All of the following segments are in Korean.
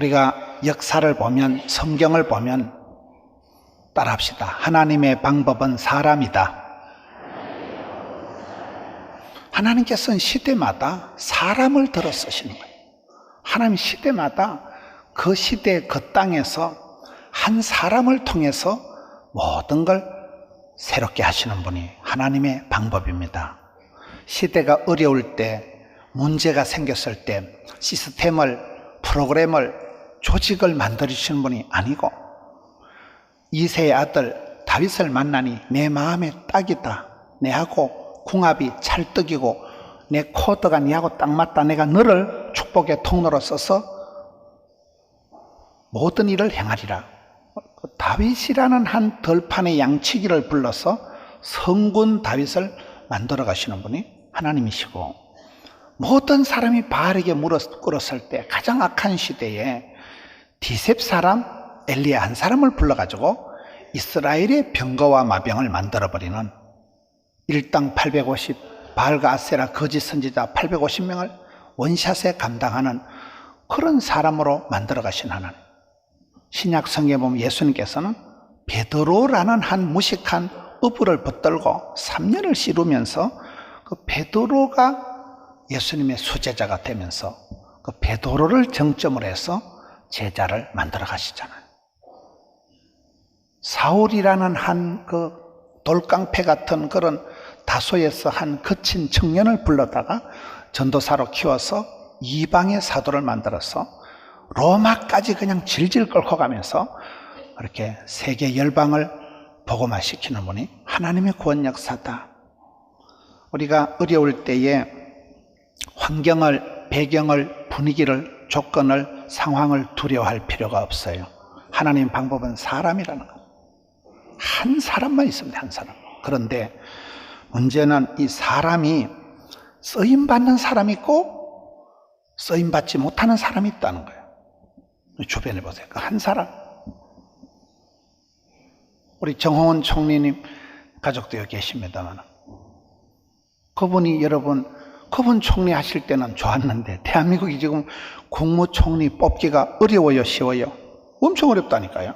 우리가 역사를 보면, 성경을 보면 따라합시다. 하나님의 방법은 사람이다. 하나님께서는 시대마다 사람을 들어 쓰시는 거예요. 하나님 시대마다 그 시대 그 땅에서 한 사람을 통해서 모든 걸 새롭게 하시는 분이 하나님의 방법입니다. 시대가 어려울 때, 문제가 생겼을 때 시스템을, 프로그램을, 조직을 만들어주시는 분이 아니고, 이새의 아들 다윗을 만나니 내 마음에 딱이다, 내하고 궁합이 찰떡이고 내 코드가 네하고 딱 맞다, 내가 너를 축복의 통로로 써서 모든 일을 행하리라. 다윗이라는 한 덜판의 양치기를 불러서 성군 다윗을 만들어 가시는 분이 하나님이시고, 모든 사람이 바르게 무릎 꿇었을 때 가장 악한 시대에 디셉 사람 엘리야 한 사람을 불러가지고 이스라엘의 병거와 마병을 만들어버리는, 일당 850, 바알과 아세라 거짓 선지자 850명을 원샷에 감당하는 그런 사람으로 만들어 가신 하나님. 신약 성경에 보면 예수님께서는 베드로라는 한 무식한 어부를 붙들고 3년을 씨르면서 그 베드로가 예수님의 수제자가 되면서 그 베드로를 정점으로 해서 제자를 만들어 가시잖아요. 사울이라는 한 그 돌깡패 같은 그런 다소에서 한 거친 청년을 불러다가 전도사로 키워서 이방의 사도를 만들어서 로마까지 그냥 질질 끌고 가면서 그렇게 세계 열방을 복음화시키는 분이 하나님의 구원 역사다. 우리가 어려울 때에 환경을, 배경을, 분위기를, 조건을, 상황을 두려워할 필요가 없어요. 하나님 방법은 사람이라는 것. 한 사람만 있으면 돼, 한 사람. 그런데 문제는 이 사람이 쓰임받는 사람이 있고 쓰임받지 못하는 사람이 있다는 거예요. 주변에 보세요. 그 한 사람. 우리 정홍원 총리님 가족도 여기 계십니다만, 그분이 여러분, 그분 총리 하실 때는 좋았는데 대한민국이 지금 국무총리 뽑기가 어려워요, 쉬워요? 엄청 어렵다니까요.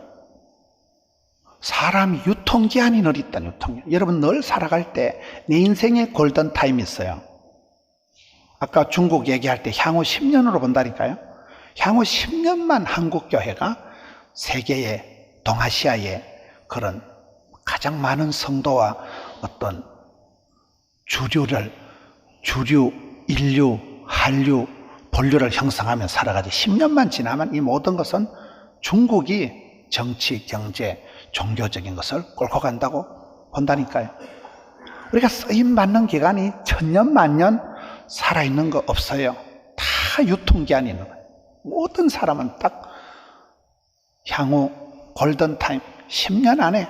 사람이 유통기한이 늘 있다, 유통기한. 여러분 늘 살아갈 때 내 인생의 골든타임이 있어요. 아까 중국 얘기할 때 향후 10년으로 본다니까요. 향후 10년만 한국교회가 세계의, 동아시아의 그런 가장 많은 성도와 어떤 주류, 인류, 한류, 본류를 형성하며 살아가지. 10년만 지나면 이 모든 것은 중국이 정치, 경제, 종교적인 것을 끌고 간다고 본다니까요. 우리가 쓰임받는 기간이 천년, 만년 살아있는 거 없어요. 다 유통기한이 있는 거예요. 모든 사람은 딱 향후 골든타임 10년 안에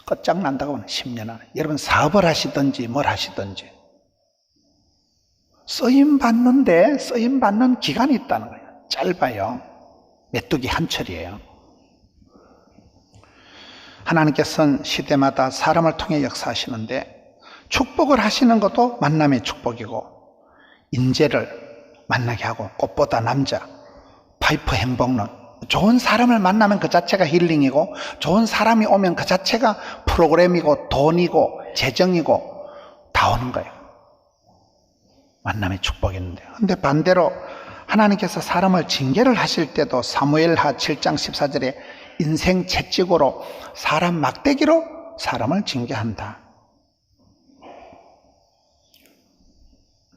끝장난다고 하는, 10년 안에. 여러분 사업을 하시든지 뭘 하시든지 쓰임받는 기간이 있다는 거예요. 짧아요. 메뚜기 한 철이에요. 하나님께서는 시대마다 사람을 통해 역사하시는데, 축복을 하시는 것도 만남의 축복이고, 인재를 만나게 하고, 꽃보다 남자, 파이프 행복론, 좋은 사람을 만나면 그 자체가 힐링이고, 좋은 사람이 오면 그 자체가 프로그램이고 돈이고 재정이고 다 오는 거예요. 만남의 축복이 있는데, 근데 반대로 하나님께서 사람을 징계를 하실 때도 사무엘하 7장 14절에 인생 채찍으로, 사람 막대기로 사람을 징계한다.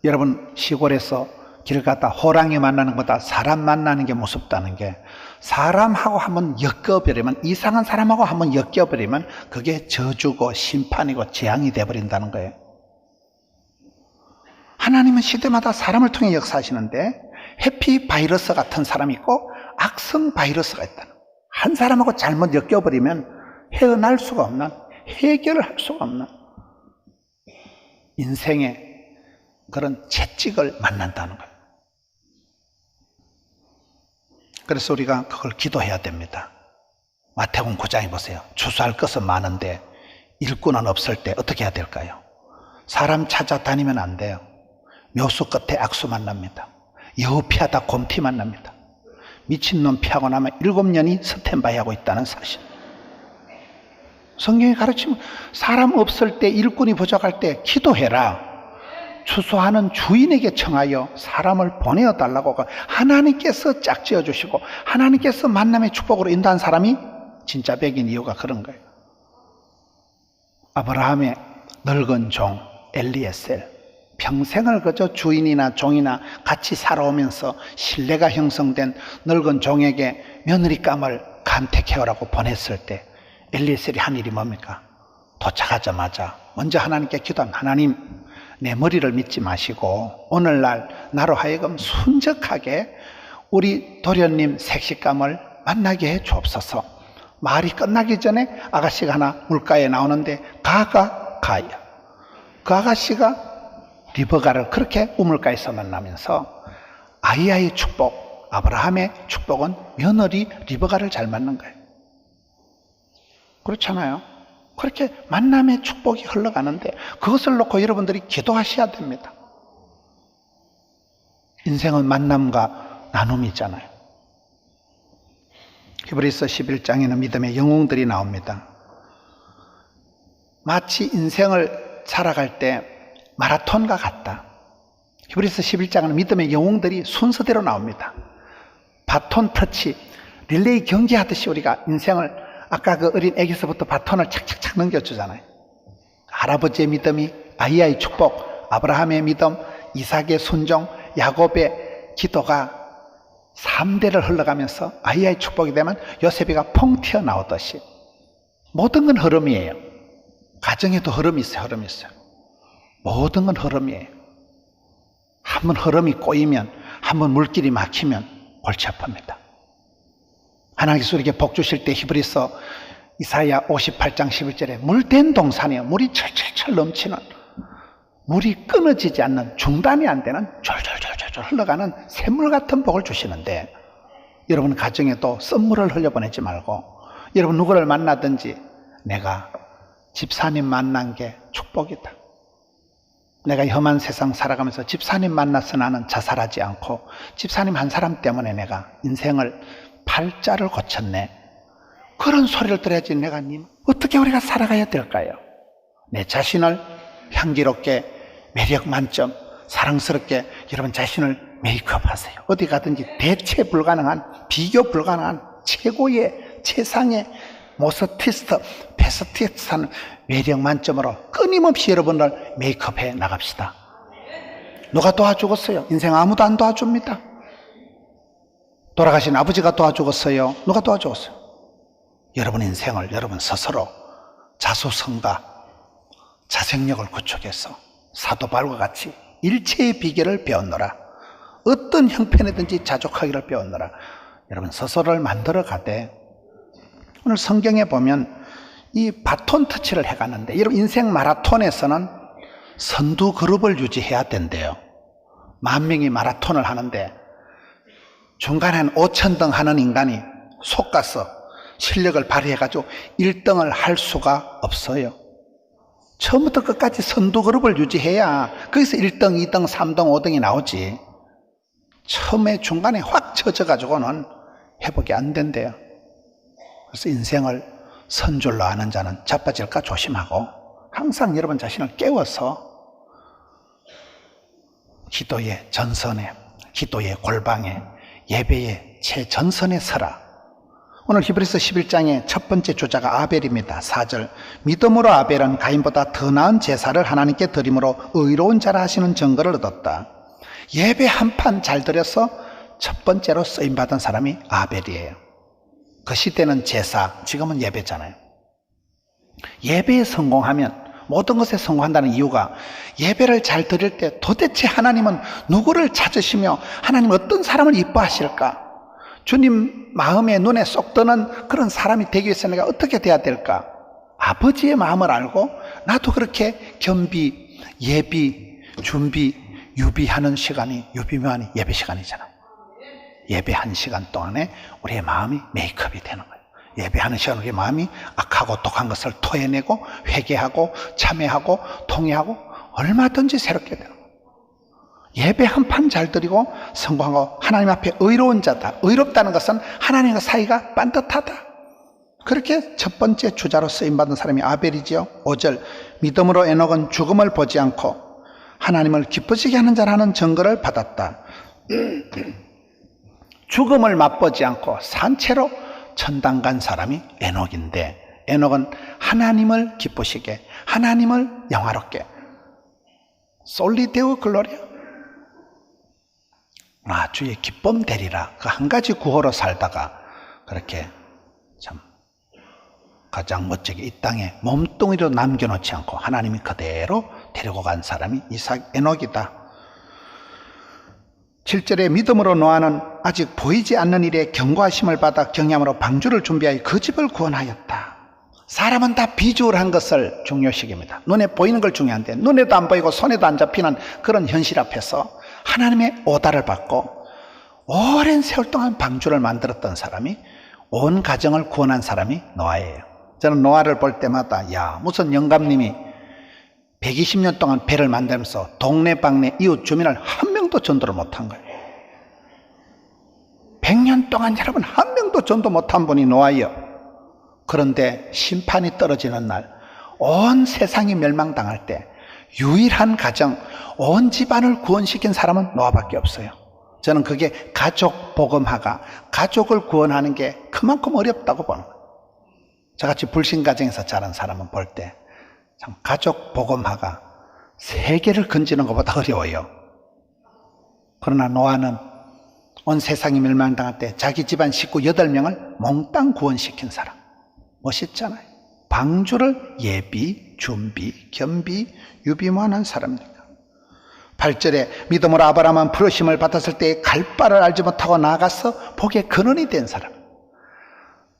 여러분 시골에서 길 가다 호랑이 만나는 것보다 사람 만나는 게 무섭다는 게, 사람하고 한번 엮여버리면, 이상한 사람하고 한번 엮여버리면 그게 저주고 심판이고 재앙이 되어버린다는 거예요. 하나님은 시대마다 사람을 통해 역사하시는데, 해피 바이러스 같은 사람이 있고 악성 바이러스가 있다는 거예요. 한 사람하고 잘못 엮여버리면 헤어날 수가 없는, 해결을 할 수가 없는 인생의 그런 채찍을 만난다는 거예요. 그래서 우리가 그걸 기도해야 됩니다. 마태복음 9장에 보세요. 추수할 것은 많은데 일꾼은 없을 때 어떻게 해야 될까요? 사람 찾아다니면 안 돼요. 묘수 끝에 악수 만납니다. 여우 피하다 곰피 만납니다. 미친놈 피하고 나면 7년이 스탠바이 하고 있다는 사실. 성경이 가르치면 사람 없을 때, 일꾼이 부족할 때 기도해라. 추수하는 주인에게 청하여 사람을 보내어 달라고 하나님께서 짝지어 주시고 하나님께서 만남의 축복으로 인도한 사람이 진짜 백인 이유가 그런 거예요. 아브라함의 늙은 종 엘리에셀, 평생을 그저 주인이나 종이나 같이 살아오면서 신뢰가 형성된 늙은 종에게 며느리감을 감택해오라고 보냈을 때 엘리에셀이 한 일이 뭡니까? 도착하자마자 먼저 하나님께 기도합니다. 하나님, 내 머리를 믿지 마시고 오늘날 나로 하여금 순적하게 우리 도련님 색시감을 만나게 해 주옵소서. 말이 끝나기 전에 아가씨가 하나 물가에 나오는데 가야. 그 아가씨가 리버가를 그렇게 우물가에서 만나면서 아이의 축복, 아브라함의 축복은 며느리 리버가를 잘 맞는 거예요. 그렇잖아요. 그렇게 만남의 축복이 흘러가는데 그것을 놓고 여러분들이 기도하셔야 됩니다. 인생은 만남과 나눔이잖아요. 히브리서 11장에는 믿음의 영웅들이 나옵니다. 마치 인생을 살아갈 때 마라톤과 같다. 히브리서 11장은 믿음의 영웅들이 순서대로 나옵니다. 바톤 터치, 릴레이 경기하듯이 우리가 인생을 아까 그 어린 애기서부터 바톤을 착착착 넘겨주잖아요. 할아버지의 믿음이 아이의 축복, 아브라함의 믿음, 이삭의 순종, 야곱의 기도가 3대를 흘러가면서 아이의 축복이 되면 요셉이가 펑 튀어나오듯이 모든 건 흐름이에요. 가정에도 흐름이 있어요. 모든 건 흐름이에요. 한번 흐름이 꼬이면, 한번 물길이 막히면 골치 아픕니다. 하나님께서 우리에게 복 주실 때 히브리서 이사야 58장 11절에 물된 동산이요, 물이 철철철 넘치는, 물이 끊어지지 않는, 중단이 안 되는 졸졸졸졸 흘러가는 샘물 같은 복을 주시는데, 여러분 가정에도 썸물을 흘려보내지 말고 여러분 누구를 만나든지 내가 집사님 만난 게 축복이다. 내가 험한 세상 살아가면서 집사님 만나서 나는 자살하지 않고 집사님 한 사람 때문에 내가 인생을 팔자를 고쳤네. 그런 소리를 들어야지 내가 님 어떻게 우리가 살아가야 될까요? 내 자신을 향기롭게 매력 만점 사랑스럽게 여러분 자신을 메이크업 하세요. 어디 가든지 대체 불가능한 비교 불가능한 최고의 최상의 모스티스트 베스티스트한 매력 만점으로 끊임없이 여러분을 메이크업해 나갑시다. 누가 도와주겠어요? 인생 아무도 안 도와줍니다. 돌아가신 아버지가 도와주겠어요? 누가 도와주겠어요? 여러분 인생을 여러분 스스로 자수성가 자생력을 구축해서 사도 바울과 같이 일체의 비결을 배웠노라. 어떤 형편이든지 자족하기를 배웠노라. 여러분 스스로를 만들어 가되 오늘 성경에 보면 이 바톤 터치를 해가는데 여러분 인생 마라톤에서는 선두 그룹을 유지해야 된대요. 10,000명이 마라톤을 하는데 중간에 5,000등 하는 인간이 속가서 실력을 발휘해가지고 1등을 할 수가 없어요. 처음부터 끝까지 선두 그룹을 유지해야 거기서 1등, 2등, 3등, 5등이 나오지. 처음에 중간에 확 젖어가지고는 회복이 안 된대요. 그래서 인생을 선줄로 아는 자는 자빠질까 조심하고 항상 여러분 자신을 깨워서 기도의 전선에, 기도의 골방에, 예배의 최전선에 서라. 오늘 히브리서 11장의 첫 번째 주자가 아벨입니다. 4절 믿음으로 아벨은 가인보다 더 나은 제사를 하나님께 드림으로 의로운 자라 하시는 증거를 얻었다. 예배 한 판 잘 드려서 첫 번째로 쓰임받은 사람이 아벨이에요. 그 시대는 제사, 지금은 예배잖아요. 예배에 성공하면 모든 것에 성공한다는 이유가 예배를 잘 드릴 때 도대체 하나님은 누구를 찾으시며 하나님 어떤 사람을 이뻐하실까? 주님 마음에 눈에 쏙 드는 그런 사람이 되기 위해서 내가 어떻게 돼야 될까? 아버지의 마음을 알고 나도 그렇게 겸비, 예비, 준비, 유비하는 시간이 유비묘한이 예배 시간이잖아요. 예배 1시간 동안에 우리의 마음이 메이크업이 되는 거예요. 예배하는 시간 우리의 마음이 악하고 독한 것을 토해내고 회개하고 참회하고 통회하고 얼마든지 새롭게 되는 거예요. 예배 한 판 잘 드리고 성공하고 하나님 앞에 의로운 자다. 의롭다는 것은 하나님과 사이가 반듯하다. 그렇게 첫 번째 주자로 쓰임받은 사람이 아벨이지요. 5절 믿음으로 에녹은 죽음을 보지 않고 하나님을 기쁘시게 하는 자라는 증거를 받았다. 죽음을 맛보지 않고 산채로 천당 간 사람이 에녹인데, 에녹은 하나님을 기쁘시게, 하나님을 영화롭게, 솔리데오 글로리아, 주의 기쁨 되리라, 그 한 가지 구호로 살다가 그렇게 참 가장 멋지게 이 땅에 몸뚱이로 남겨놓지 않고 하나님이 그대로 데리고 간 사람이 에녹이다. 7절에 믿음으로 노아는 아직 보이지 않는 일에 경고하심을 받아 경ям으로 방주를 준비하여 그 집을 구원하였다. 사람은 다 비주얼한 것을 중요시깁니다. 눈에 보이는 걸 중요한데 눈에도 안 보이고 손에도 안 잡히는 그런 현실 앞에서 하나님의 오다를 받고 오랜 세월 동안 방주를 만들었던 사람이, 온 가정을 구원한 사람이 노아예요. 저는 노아를 볼 때마다 무슨 영감님이 120년 동안 배를 만들면서 동네방네 이웃 주민을 한 명도 전도를 못한 거예요. 100년 동안 여러분 한 명도 전도 못한 분이 노아예요. 그런데 심판이 떨어지는 날, 온 세상이 멸망당할 때 유일한 가정, 온 집안을 구원시킨 사람은 노아밖에 없어요. 저는 그게 가족 복음화가, 가족을 구원하는 게 그만큼 어렵다고 보는 거예요. 저같이 불신 가정에서 자란 사람은 볼 때 참 가족 복음화가 세계를 건지는 것보다 어려워요. 그러나 노아는 온 세상이 멸망당할 때 자기 집안 식구 8명을 몽땅 구원시킨 사람. 멋있잖아요. 방주를 예비, 준비, 겸비, 유비무환한 사람입니다. 8절에 믿음으로 아브라함은 부르심을 받았을 때 갈 바를 알지 못하고 나아가서 복의 근원이 된 사람.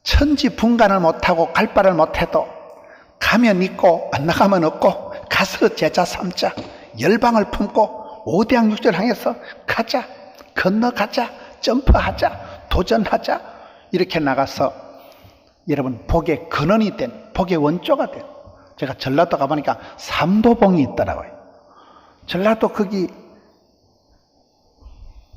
천지분간을 못하고 갈 바를 못해도 가면 있고 안 나가면 없고 가서 제자 삼자, 열방을 품고 5대양 6절 향해서 가자, 건너가자, 점프하자, 도전하자, 이렇게 나가서 여러분 복의 근원이 된, 복의 원조가 된, 제가 전라도 가보니까 삼도봉이 있더라고요. 전라도 거기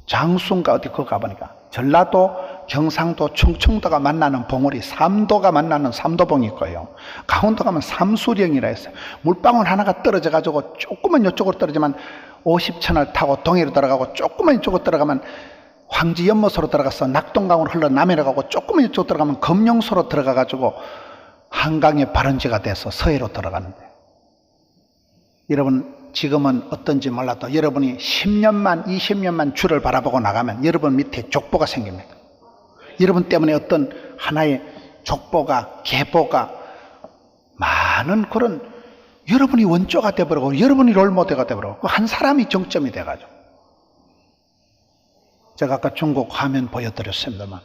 장수인가 어디 그거 가보니까 전라도, 경상도, 충청도가 만나는 봉우리, 삼도가 만나는 삼도봉이 있고요. 강원도 가면 삼수령이라 했어요. 물방울 하나가 떨어져 가지고 조금만 이쪽으로 떨어지면 50천을 타고 동해로 들어가고, 조금만 이쪽으로 들어가면 황지 연못으로 들어가서 낙동강으로 흘러 남해로 가고, 조금만 이쪽으로 들어가면 검룡소로 들어가 가지고 한강의 발원지가 돼서 서해로 들어가는데, 여러분 지금은 어떤지 몰라도 여러분이 10년만 20년만 주를 바라보고 나가면 여러분 밑에 족보가 생깁니다. 여러분 때문에 어떤 하나의 족보가, 계보가, 많은 그런 여러분이 원조가 되어버리고 여러분이 롤모델가 되어버리고 한 사람이 정점이 돼가지고, 제가 아까 중국 화면 보여드렸습니다만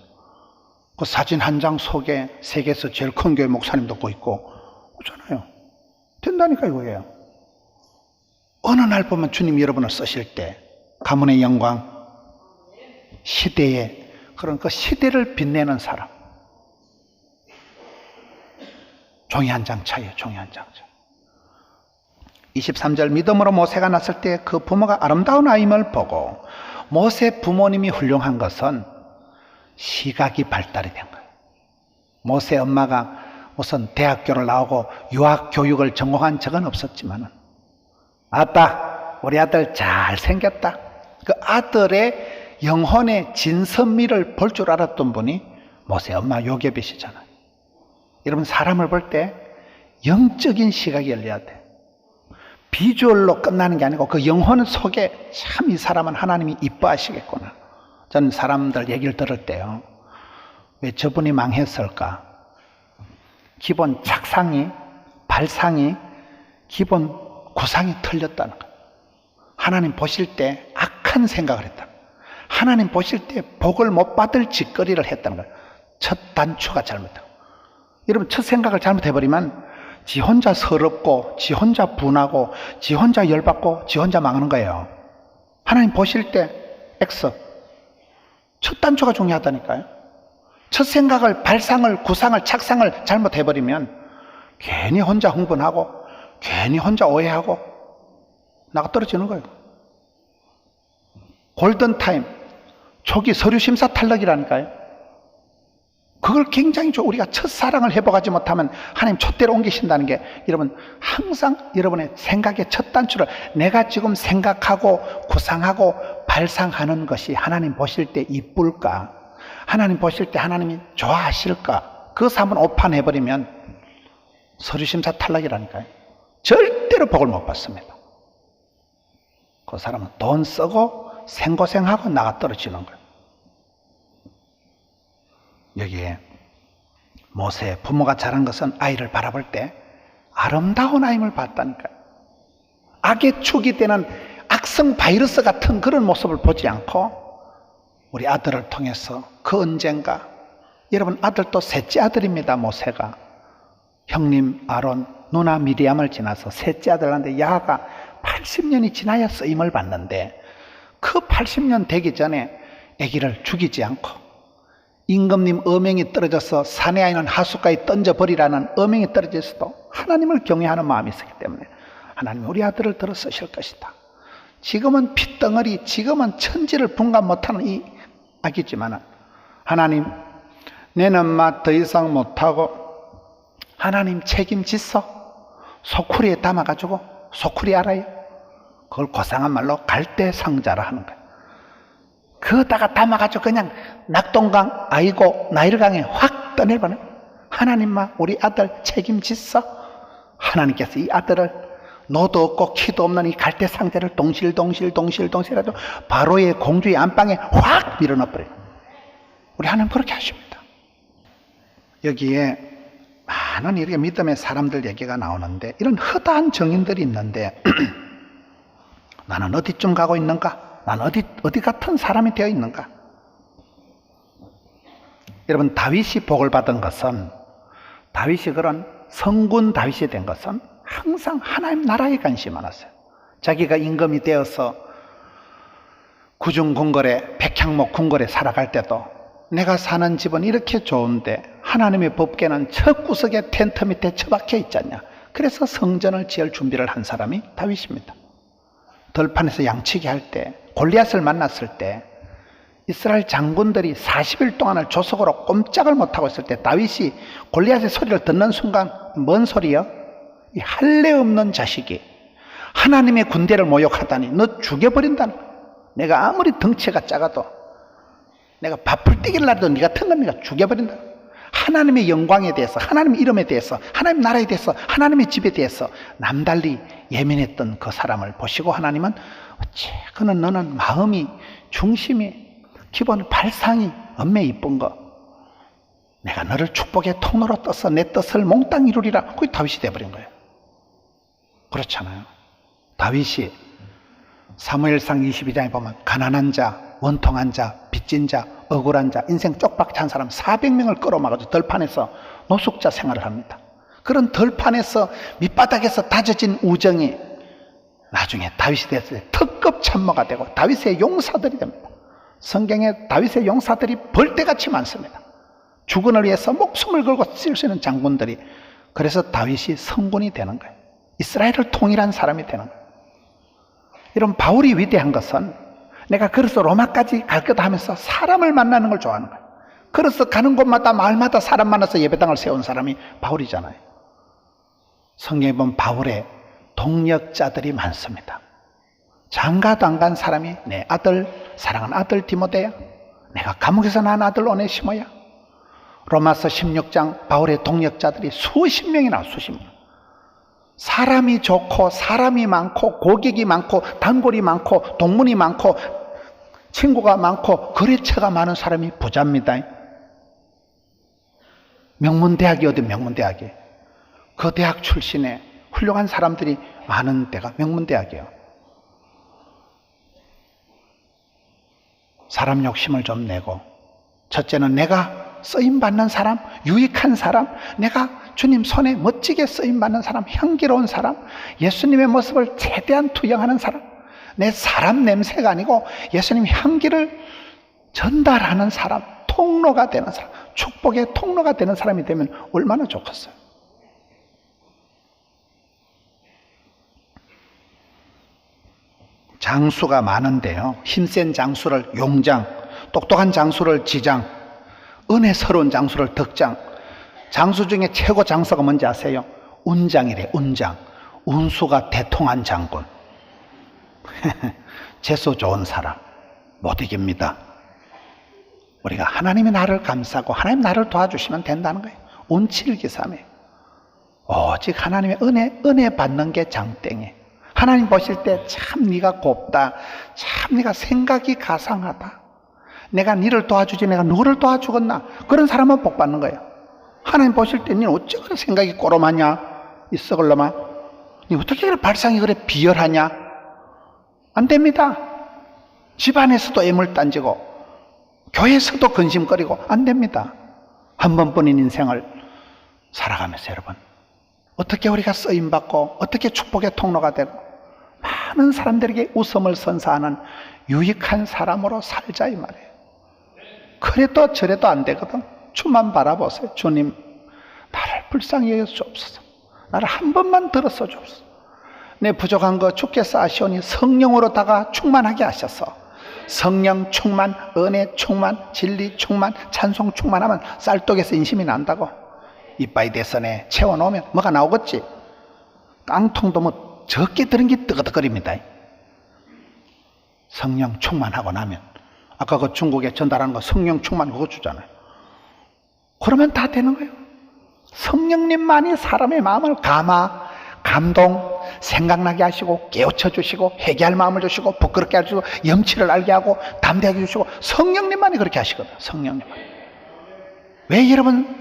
그 사진 한 장 속에 세계에서 제일 큰 교회 목사님도 거 있고 그렇잖아요. 된다니까 이거예요. 어느 날 보면 주님 여러분을 쓰실 때 가문의 영광, 시대의 그런 그 시대를 빛내는 사람. 종이 한 장 차이에요. 종이 한 장 차이. 23절 믿음으로 모세가 났을 때 그 부모가 아름다운 아임을 보고, 모세 부모님이 훌륭한 것은 시각이 발달이 된 거예요. 모세 엄마가 우선 대학교를 나오고 유학 교육을 전공한 적은 없었지만, 아따 우리 아들 잘생겼다, 그 아들의 영혼의 진선미를 볼 줄 알았던 분이 모세 엄마 요게벳이잖아요. 여러분 사람을 볼 때 영적인 시각이 열려야 돼. 비주얼로 끝나는 게 아니고 그 영혼 속에 참 이 사람은 하나님이 이뻐하시겠구나. 저는 사람들 얘기를 들을 때요, 왜 저분이 망했을까? 기본 착상이, 발상이, 기본 구상이 틀렸다는 거예요. 하나님 보실 때 악한 생각을 했다. 하나님 보실 때 복을 못 받을 짓거리를 했다는 거예요. 첫 단추가 잘못하고. 여러분 첫 생각을 잘못해버리면 지 혼자 서럽고 지 혼자 분하고 지 혼자 열받고 지 혼자 망하는 거예요. 하나님 보실 때 X, 첫 단추가 중요하다니까요. 첫 생각을, 발상을, 구상을, 착상을 잘못해버리면 괜히 혼자 흥분하고 괜히 혼자 오해하고 나가 떨어지는 거예요. 골든타임, 초기 서류심사 탈락이라니까요. 그걸 굉장히 우리가 첫사랑을 회복하지 못하면 하나님 촛대로 옮기신다는 게, 여러분 항상 여러분의 생각의 첫 단추를, 내가 지금 생각하고 구상하고 발상하는 것이 하나님 보실 때 이쁠까, 하나님 보실 때 하나님이 좋아하실까, 그것을 한번 오판해버리면 서류심사 탈락이라니까요. 절대로 복을 못 받습니다. 그 사람은 돈 쓰고 생고생하고 나가 떨어지는 거예요. 여기에 모세, 부모가 잘한 것은 아이를 바라볼 때 아름다운 아임을 봤다니까요. 악의 축이 되는 악성 바이러스 같은 그런 모습을 보지 않고 우리 아들을 통해서 그 언젠가, 여러분 아들도 셋째 아들입니다. 모세가 형님 아론, 누나 미리암을 지나서 셋째 아들한테 야가 80년이 지나야 쓰임을 받는데, 그 80년 되기 전에 아기를 죽이지 않고 임금님 어명이 떨어져서 사내 아이는 하숫가에 던져버리라는 어명이 떨어졌어도 하나님을 경외하는 마음이 있었기 때문에 하나님이 우리 아들을 들어 쓰실 것이다. 지금은 핏덩어리, 지금은 천지를 분간 못하는 이 아기지만 하나님, 내는 막 더 이상 못하고 하나님 책임지서 소쿠리에 담아가지고, 소쿠리 알아요? 그걸 고상한 말로 갈대상자라 하는 거예요. 그거다가 담아가지고 그냥 낙동강, 아이고 나일강에 확 떠내버려. 하나님만 우리 아들 책임지서. 하나님께서 이 아들을 노도 없고 키도 없는 이 갈대상자를 동실동실 해가지고 바로의 공주의 안방에 확 밀어넣어버려요. 우리 하나님 그렇게 하십니다. 여기에 많은 이렇게 믿음의 사람들 얘기가 나오는데, 이런 허다한 정인들이 있는데 나는 어디쯤 가고 있는가? 난 어디 같은 사람이 되어 있는가? 여러분, 다윗이 복을 받은 것은, 다윗이 그런 성군 다윗이 된 것은 항상 하나님 나라에 관심이 많았어요. 자기가 임금이 되어서 구중궁궐에, 백향목 궁궐에 살아갈 때도 내가 사는 집은 이렇게 좋은데 하나님의 법궤는 저 구석에 텐트 밑에 처박혀 있잖냐. 그래서 성전을 지을 준비를 한 사람이 다윗입니다. 들판에서 양치기 할 때, 골리앗을 만났을 때 이스라엘 장군들이 40일 동안을 조석으로 꼼짝을 못하고 있을 때 다윗이 골리앗의 소리를 듣는 순간, 뭔 소리요? 이 할례 없는 자식이 하나님의 군대를 모욕하다니 너 죽여버린다는 거야. 내가 아무리 덩치가 작아도, 내가 밥풀 떼기를 놔도 네 같은 건 내가 죽여버린다. 하나님의 영광에 대해서, 하나님의 이름에 대해서, 하나님 나라에 대해서, 하나님의 집에 대해서 남달리 예민했던 그 사람을 보시고 하나님은 어째 그는 너는 마음이, 중심이, 기본 발상이 엄매 이쁜 거, 내가 너를 축복의 통로로 떠서 내 뜻을 몽땅 이루리라. 그게 다윗이 돼버린 거예요. 그렇잖아요. 다윗이 사무엘상 22장에 보면 가난한 자, 원통한 자, 빚진 자, 억울한 자, 인생 쪽박 찬 사람 400명을 끌어막아서 들판에서 노숙자 생활을 합니다. 그런 들판에서 밑바닥에서 다져진 우정이 나중에 다윗이 됐을 때 특급 참모가 되고 다윗의 용사들이 됩니다. 성경에 다윗의 용사들이 벌떼같이 많습니다. 주군을 위해서 목숨을 걸고 쓸 수 있는 장군들이. 그래서 다윗이 성군이 되는 거예요. 이스라엘을 통일한 사람이 되는 거예요. 이런 바울이 위대한 것은 내가 그래서 로마까지 갈 거다 하면서 사람을 만나는 걸 좋아하는 거예요. 그래서 가는 곳마다 마을마다 사람 만나서 예배당을 세운 사람이 바울이잖아요. 성경에 보면 바울의 동역자들이 많습니다. 장가도 안 간 사람이 내 아들, 사랑하는 아들 디모데야, 내가 감옥에서 낳은 아들 오네시모야. 로마서 16장 바울의 동역자들이 수십 명이나, 수십 명. 사람이 좋고 사람이 많고 고객이 많고 단골이 많고 동문이 많고 친구가 많고 거래처가 많은 사람이 부자입니다. 명문대학이 어디 명문대학이에요. 그 대학 출신에 훌륭한 사람들이 많은 데가 명문대학이에요. 사람 욕심을 좀 내고, 첫째는 내가 쓰임받는 사람, 유익한 사람, 내가 주님 손에 멋지게 쓰임받는 사람, 향기로운 사람, 예수님의 모습을 최대한 투영하는 사람, 내 사람 냄새가 아니고 예수님 향기를 전달하는 사람, 통로가 되는 사람, 축복의 통로가 되는 사람이 되면 얼마나 좋겠어요. 장수가 많은데요, 힘센 장수를 용장, 똑똑한 장수를 지장, 은혜스러운 장수를 덕장. 장수 중에 최고 장수가 뭔지 아세요? 운장이래. 운장. 운수가 대통한 장군. 재수 좋은 사람 못 이깁니다. 우리가 하나님이 나를 감싸고 하나님 나를 도와주시면 된다는 거예요. 운칠기삼에 오직 하나님의 은혜 받는 게 장땡이에요. 하나님 보실 때 참 네가 곱다, 참 네가 생각이 가상하다, 내가 네를 도와주지 내가 누구를 도와주겠나, 그런 사람은 복 받는 거예요. 하나님 보실 때 너는 어째 그런 생각이 꼬롬하냐, 이 썩을놈아, 네 어떻게 그래 발상이 그래 비열하냐. 안 됩니다. 집안에서도 애물단지고 교회에서도 근심거리고 안 됩니다. 한 번뿐인 인생을 살아가면서 여러분, 어떻게 우리가 쓰임받고 어떻게 축복의 통로가 되고 많은 사람들에게 웃음을 선사하는 유익한 사람으로 살자 이 말이에요. 그래도 저래도 안 되거든. 주만 바라보세요. 주님, 나를 불쌍히 여겨 주옵소서. 나를 한 번만 들어서 주옵소서. 내 부족한 거 주께서 아시오니 성령으로다가 충만하게 하셔서 성령 충만, 은혜 충만, 진리 충만, 찬송 충만하면 쌀떡에서 인심이 난다고. 이빠이 대선에 채워놓으면 뭐가 나오겠지. 깡통도 뭐 적게 들은 게 뜨거득거립니다. 성령 충만하고 나면, 아까 그 중국에 전달하는 거 성령 충만 그거 주잖아요. 그러면 다 되는 거예요. 성령님만이 사람의 마음을 감동, 생각나게 하시고 깨우쳐 주시고 회개할 마음을 주시고 부끄럽게 하시고 염치를 알게 하고 담대하게 주시고, 성령님만이 그렇게 하시거든요. 성령님만. 왜 여러분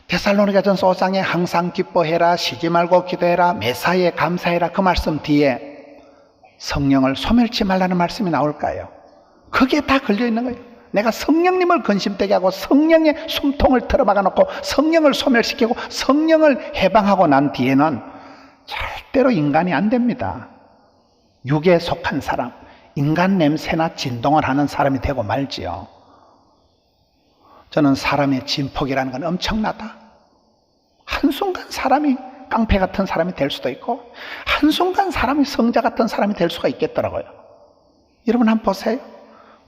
데살로니가전서 5장에 항상 기뻐해라, 쉬지 말고 기도해라, 매사에 감사해라, 그 말씀 뒤에 성령을 소멸치 말라는 말씀이 나올까요? 그게 다 걸려있는 거예요. 내가 성령님을 근심되게 하고 성령의 숨통을 틀어막아 놓고 성령을 소멸시키고 성령을 해방하고 난 뒤에는 절대로 인간이 안 됩니다. 육에 속한 사람, 인간 냄새나 진동을 하는 사람이 되고 말지요. 저는 사람의 진폭이라는 건 엄청나다. 한순간 사람이 깡패 같은 사람이 될 수도 있고 한순간 사람이 성자 같은 사람이 될 수가 있겠더라고요. 여러분 한번 보세요.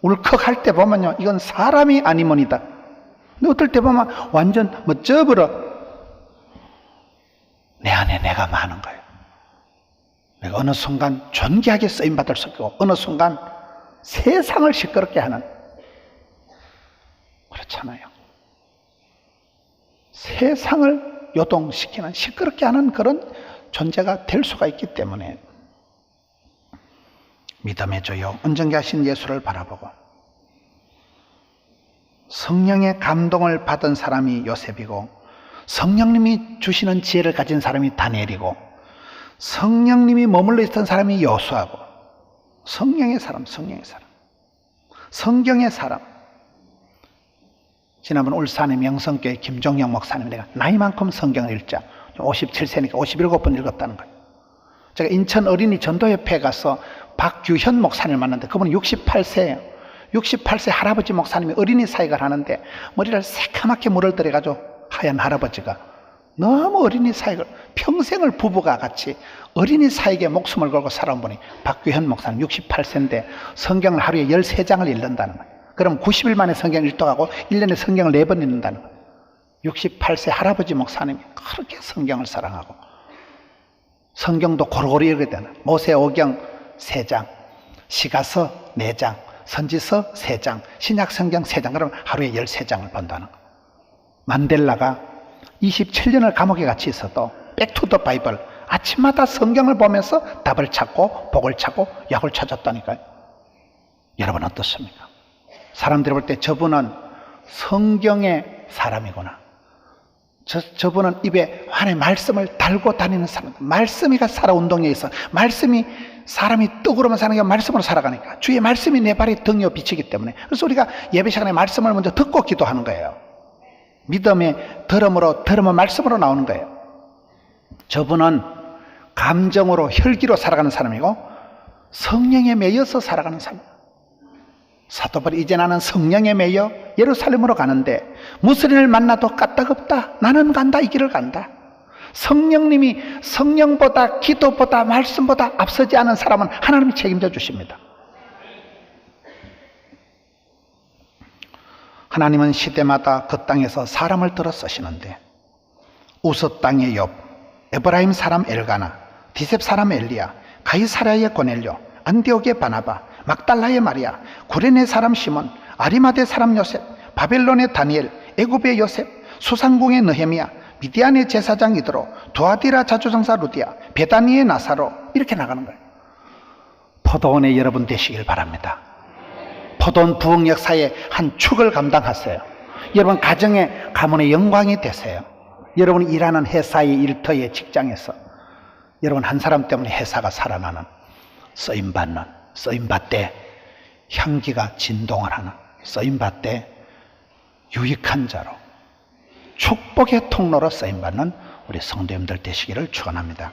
울컥할 때 보면요, 이건 사람이 아니면이다. 근데 어떨 때 보면 완전 멋져버려. 내 안에 내가 많은 거예요. 내가 어느 순간 존귀하게 쓰임받을 수 있고 어느 순간 세상을 시끄럽게 하는, 그렇잖아요. 세상을 요동시키는, 시끄럽게 하는 그런 존재가 될 수가 있기 때문에 믿음의 주요 온전케 하신 예수를 바라보고 성령의 감동을 받은 사람이 요셉이고 성령님이 주시는 지혜를 가진 사람이 다니엘이고 성령님이 머물러 있던 사람이 여호수아고, 성령의 사람, 성령의 사람, 성경의 사람. 지난번 울산의 명성교회 김종영 목사님, 내가 나이만큼 성경을 읽자 57세니까 57번 읽었다는 거예요. 제가 인천 어린이 전도협회에 가서 박규현 목사님을 만났는데 그분은 68세예요. 68세 할아버지 목사님이 어린이 사역을 하는데 머리를 새카맣게 물을 들여가지고 하얀 할아버지가 너무 어린이 사역을 평생을 부부가 같이 어린이 사역에 목숨을 걸고 살아온 분이 박규현 목사님 68세인데 성경을 하루에 13장을 읽는다는 거예요. 그럼 90일 만에 성경을 읽도하고 1년에 성경을 4번 읽는다는 거예요. 68세 할아버지 목사님이 그렇게 성경을 사랑하고 성경도 고루고루 읽어야 되는, 모세오경 3장, 시가서 4장, 선지서 3장, 신약성경 3장, 그러면 하루에 13장을 본다는 거예요. 만델라가 27년을 감옥에 같이 있어도 백투더 바이블 아침마다 성경을 보면서 답을 찾고 복을 찾고 약을 찾았다니까요. 여러분 어떻습니까? 사람들이 볼 때 저분은 성경의 사람이구나, 저분은 입에 안에 말씀을 달고 다니는 사람, 말씀이가 살아 운동에 있어. 말씀이, 사람이 떡으로만 사는 게 말씀으로 살아가니까 주의 말씀이 내 발에 등이요 비치기 때문에, 그래서 우리가 예배 시간에 말씀을 먼저 듣고 기도하는 거예요. 믿음의 들음으로, 들음은 말씀으로 나오는 거예요. 저분은 감정으로, 혈기로 살아가는 사람이고 성령에 매여서 살아가는 사람. 사도 바울이 이제 나는 성령에 매여 예루살렘으로 가는데 무슬림을 만나도 까딱없다, 나는 간다, 이 길을 간다. 성령님이 성령보다 기도보다 말씀보다 앞서지 않은 사람은 하나님이 책임져 주십니다. 하나님은 시대마다 그 땅에서 사람을 들어 쓰시는데 우스 땅의 욥, 에브라임 사람 엘가나, 디셉 사람 엘리야, 가이사랴의 고넬료, 안디옥의 바나바, 막달라의 마리아, 구레네 사람 시몬, 아리마대 사람 요셉, 바벨론의 다니엘, 애굽의 요셉, 수상궁의 느헤미야, 미디안의 제사장 이드로, 두아디라 자주장사 루디아, 베다니의 나사로, 이렇게 나가는 거예요. 포도원의 여러분 되시길 바랍니다. 포도원 부흥 역사의 한 축을 감당하세요. 여러분 가정의 가문의 영광이 되세요. 여러분이 일하는 회사의 일터의 직장에서 여러분 한 사람 때문에 회사가 살아나는, 쓰임받는, 쓰임받되 향기가 진동을 하는, 쓰임받되 유익한 자로 축복의 통로로 쓰임받는 우리 성도님들 되시기를 축원합니다.